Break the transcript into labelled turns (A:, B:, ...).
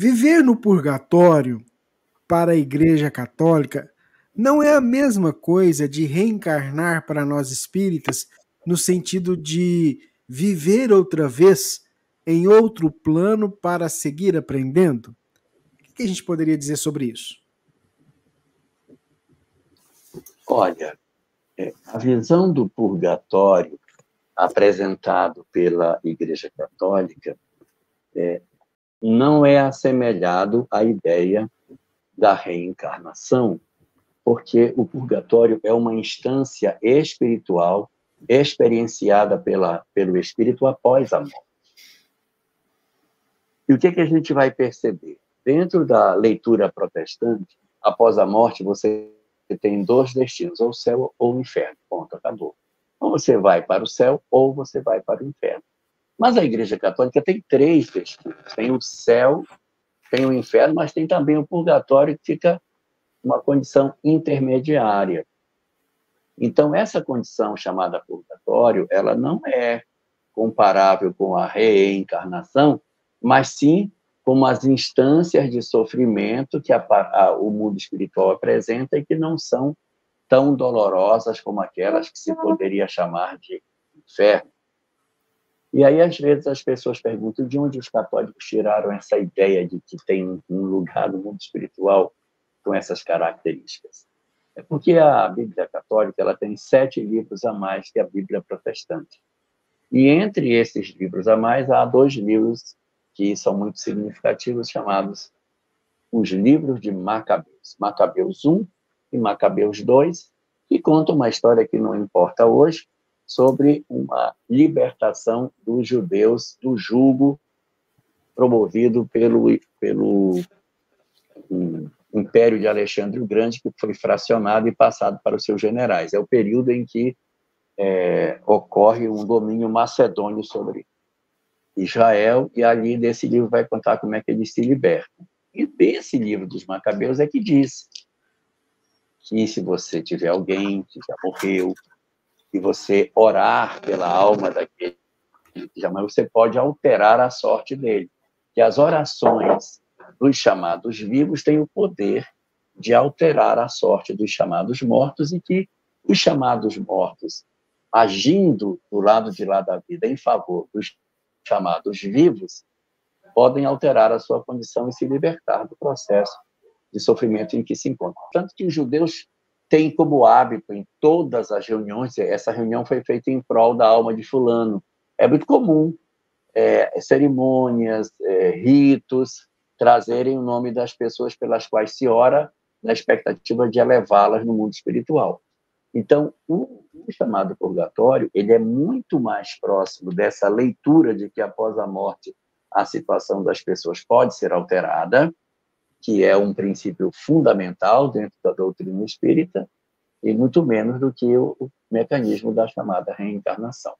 A: Viver no purgatório, para a Igreja Católica, não é a mesma coisa de reencarnar para nós espíritas, no sentido de viver outra vez em outro plano para seguir aprendendo? O que a gente poderia dizer sobre isso?
B: Olha, a visão do purgatório apresentado pela Igreja Católica não é assemelhado à ideia da reencarnação, porque o purgatório é uma instância espiritual experienciada pelo espírito após a morte. E o que a gente vai perceber? Dentro da leitura protestante, após a morte, você tem dois destinos, ou o céu ou o inferno. Ponto, acabou. Ou você vai para o céu ou você vai para o inferno. Mas a Igreja Católica tem três destinos. Tem o céu, tem o inferno, mas tem também o purgatório, que fica uma condição intermediária. Então, essa condição chamada purgatório, ela não é comparável com a reencarnação, mas sim como as instâncias de sofrimento que o mundo espiritual apresenta e que não são tão dolorosas como aquelas que se poderia chamar de inferno. E aí, às vezes, as pessoas perguntam de onde os católicos tiraram essa ideia de que tem um lugar no mundo espiritual com essas características. É porque a Bíblia Católica ela tem 7 livros a mais que a Bíblia Protestante. E entre esses livros a mais, há 2 livros que são muito significativos, chamados os livros de Macabeus. Macabeus 1 e Macabeus 2, que contam uma história que não importa hoje, sobre uma libertação dos judeus do jugo promovido pelo Império de Alexandre o Grande, que foi fracionado e passado para os seus generais. É o período em que ocorre um domínio macedônio sobre Israel, e ali desse livro vai contar como é que eles se libertam. E desse livro dos Macabeus é que diz que se você tiver alguém que já morreu, e você orar pela alma daquele que já morreu, você pode alterar a sorte dele. Que as orações dos chamados vivos têm o poder de alterar a sorte dos chamados mortos, e que os chamados mortos, agindo do lado de lá da vida em favor dos chamados vivos, podem alterar a sua condição e se libertar do processo de sofrimento em que se encontram. Tanto que os judeus têm como hábito, em todas as reuniões, essa reunião foi feita em prol da alma de fulano. É muito comum cerimônias, ritos, trazerem o nome das pessoas pelas quais se ora, na expectativa de elevá-las no mundo espiritual. Então, o chamado purgatório, ele é muito mais próximo dessa leitura de que após a morte a situação das pessoas pode ser alterada, que é um princípio fundamental dentro da doutrina espírita, e muito menos do que o mecanismo da chamada reencarnação.